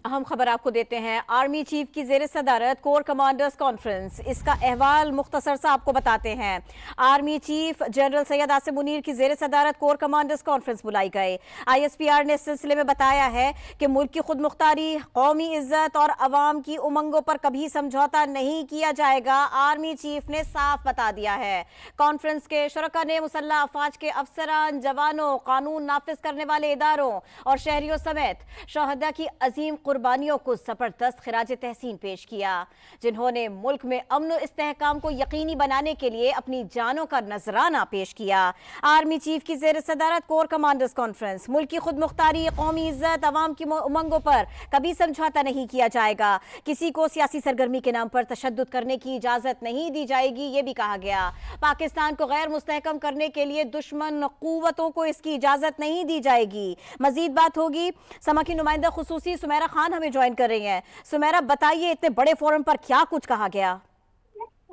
اہم خبر آپ کو دیتے ہیں۔ آرمی چیف کی زیر صدارت کور کمانڈرز کانفرنس، اس کا احوال مختصر سا آپ کو بتاتے ہیں۔ Army chief general Syed Asim Munir کی زیر صدارت کور کمانڈرز کانفرنس بلائی گئی۔ ISPR نے اس سلسلے میں بتایا ہے کہ ملک کی خود مختاری، قومی عزت اور عوام کی امنگوں پر کبھی سمجھوتا نہیں کیا جائے گا۔ آرمی چیف نے صاف بتا دیا ہے۔ کانفرنس کے شرکاء نے مسلح افواج کے افسران، جوانوں، قانون نافذ کرنے والے اداروں اور شہریوں سمیت شہداء کی عظیم قربانیوں کو زبردست خراج تحسین پیش کیا، جنہوں نے ملک میں امن و استحکام کو یقینی بنانے کے لیے اپنی جانوں کا نذرانہ پیش کیا۔ آرمی چیف کی زیر صدارت کور کمانڈرز کانفرنس، ملک کی خود مختاری، قومی عزت، عوام کی امنگوں پر کبھی سمجھوتا نہیں کیا جائے گا۔ کسی کو سیاسی سرگرمی کے نام پر تشدد کرنے کی اجازت نہیں دی جائے گی، یہ بھی کہا گیا۔ پاکستان کو غیر مستحکم کرنے کے لیے دشمن قوتوں کو اس کی اجازت نہیں دی جائے گی۔ مزید بات ہوگی، سما کی نمائندہ خصوصی سمیرہ خان ہمیں جوائن کر رہی ہیں۔ سمیرہ، بتائیے اتنے بڑے فورم پر کیا کچھ کہا گیا؟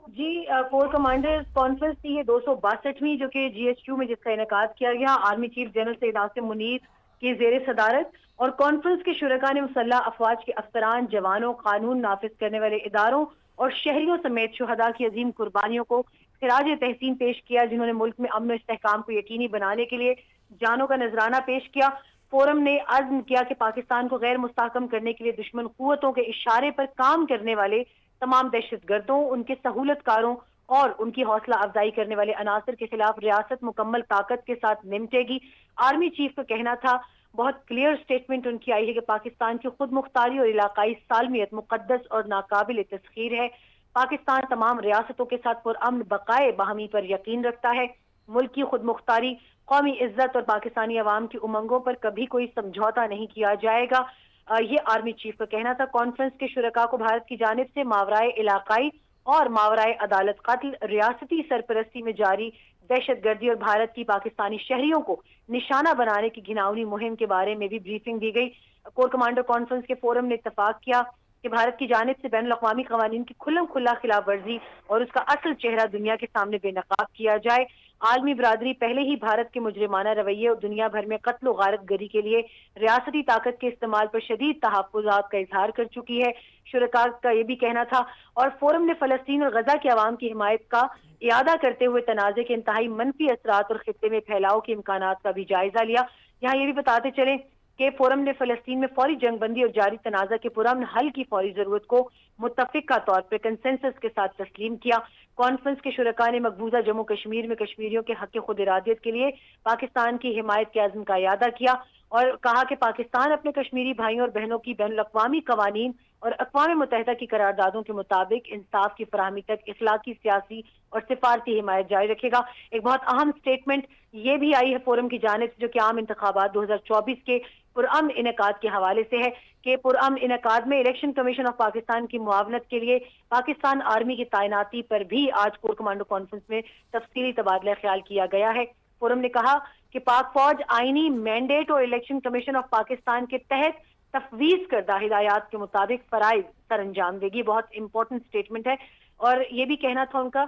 جی، کور کمانڈرز کانفرنس تھی یہ 262ویں، جو کہ GHQ میں جس کا انعقاد کیا گیا۔ Army chief general Syed Asim Munir کی زیر صدارت اور کانفرنس کے شرکاء نے مسلح افواج کے افسران، جوانوں، قانون نافذ کرنے والے اداروں اور شہریوں سمیت شہداء کی عظیم قربانیوں کو خراج تحسین پیش کیا، جنہوں نے ملک میں امن و استحکام کو یقینی بنانے کے لیے جانوں کا نذرانہ پیش کیا۔ فورم نے عزم کیا کہ پاکستان کو غیر مستحکم کرنے کے لیے دشمن قوتوں کے اشارے پر کام کرنے والے تمام دہشت گردوں، ان کے سہولت کاروں اور ان کی حوصلہ افزائی کرنے والے عناصر کے خلاف ریاست مکمل طاقت کے ساتھ نمٹے گی۔ آرمی چیف کا کہنا تھا، بہت کلیئر سٹیٹمنٹ ان کی آئی ہے کہ پاکستان کی خود مختاری اور علاقائی سالمیت مقدس اور ناقابل تسخیر ہے۔ پاکستان تمام ریاستوں کے ساتھ پرامن بقائے باہمی پر یقین رکھتا ہے۔ ملک کی خود مختاری، قومی عزت اور پاکستانی عوام کی امنگوں پر کبھی کوئی سمجھوتا نہیں کیا جائے گا، یہ آرمی چیف کا کہنا تھا۔ کانفرنس کے شرکاء کو بھارت کی جانب سے ماورائے علاقائی اور ماورائے عدالت قتل، ریاستی سرپرستی میں جاری دہشت گردی اور بھارت کی پاکستانی شہریوں کو نشانہ بنانے کی گھناؤنی مہم کے بارے میں بھی بریفنگ دی گئی۔ کور کمانڈر کانفرنس کے فورم نے اتفاق کیا کہ بھارت کی جانب سے بین الاقوامی قوانین کی کھلم کھلا خلاف ورزی اور اس کا اصل چہرہ دنیا کے سامنے بے نقاب کیا جائے۔ عالمی برادری پہلے ہی بھارت کے مجرمانہ رویے اور دنیا بھر میں قتل و غارت گری کے لیے ریاستی طاقت کے استعمال پر شدید تحفظات کا اظہار کر چکی ہے، شرکاء کا یہ بھی کہنا تھا۔ اور فورم نے فلسطین اور غزہ کے عوام کی حمایت کا اعادہ کرتے ہوئے تنازع کے انتہائی منفی اثرات اور خطے میں پھیلاؤ کے امکانات کا بھی جائزہ لیا۔ یہاں یہ بھی بتاتے چلیں کہ فورم نے فلسطین میں فوری جنگ بندی اور جاری تنازع کے پرامن حل کی فوری ضرورت کو متفقہ طور پر کنسنسس کے ساتھ تسلیم کیا۔ کانفرنس کے شرکاء نے مقبوضہ جموں کشمیر میں کشمیریوں کے حق خود ارادیت کے لیے پاکستان کی حمایت کے عزم کا اعادہ کیا اور کہا کہ پاکستان اپنے کشمیری بھائیوں اور بہنوں کی بین الاقوامی قوانین اور اقوام متحدہ کی قراردادوں کے مطابق انصاف کی فراہمی تک اخلاقی، سیاسی اور سفارتی حمایت جاری رکھے گا۔ ایک بہت اہم سٹیٹمنٹ یہ بھی آئی ہے فورم کی جانب سے، جو کہ عام انتخابات 2024 کے پرامن انعقاد کے حوالے سے ہے، کہ پرامن انعقاد میں الیکشن کمیشن آف پاکستان کی معاونت کے لیے پاکستان آرمی کی تعیناتی پر بھی آج کور کمانڈو کانفرنس میں تفصیلی تبادلہ خیال کیا گیا ہے۔ فورم نے کہا کہ پاک فوج آئینی مینڈیٹ اور الیکشن کمیشن آف پاکستان کے تحت تفویض کردہ ہدایات کے مطابق فرائض سر انجام دے گی۔ بہت امپورٹنٹ سٹیٹمنٹ ہے۔ اور یہ بھی کہنا تھا ان کا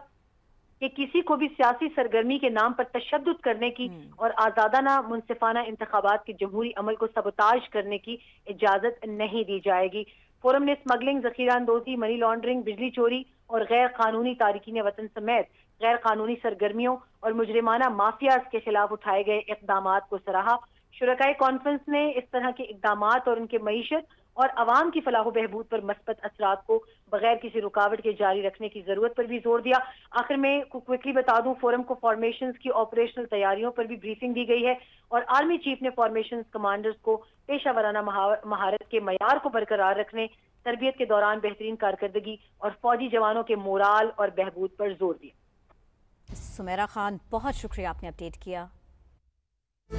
کہ کسی کو بھی سیاسی سرگرمی کے نام پر تشدد کرنے کی اور آزادانہ منصفانہ انتخابات کے جمہوری عمل کو سبوتاژ کرنے کی اجازت نہیں دی جائے گی۔ فورم نے اسمگلنگ، ذخیرہ اندوزی، منی لانڈرنگ، بجلی چوری اور غیر قانونی تارکین وطن سمیت غیر قانونی سرگرمیوں اور مجرمانہ مافیاز کے خلاف اٹھائے گئے اقدامات کو سراہا۔ شرکائے کانفرنس نے اس طرح کے اقدامات اور ان کے معیشت اور عوام کی فلاح و بہبود پر مثبت اثرات کو بغیر کسی رکاوٹ کے جاری رکھنے کی ضرورت پر بھی زور دیا۔ آخر میں کوئکلی بتا دوں، فورم کو فارمیشنز کی آپریشنل تیاریوں پر بھی بریفنگ دی گئی ہے اور آرمی چیف نے فارمیشنز کمانڈرز کو پیشہ ورانہ مہارت کے معیار کو برقرار رکھنے، تربیت کے دوران بہترین کارکردگی اور فوجی جوانوں کے مورال اور بہبود پر زور دیا۔ سمیرہ خان، بہت شکریہ، آپ نے اپڈیٹ کیا۔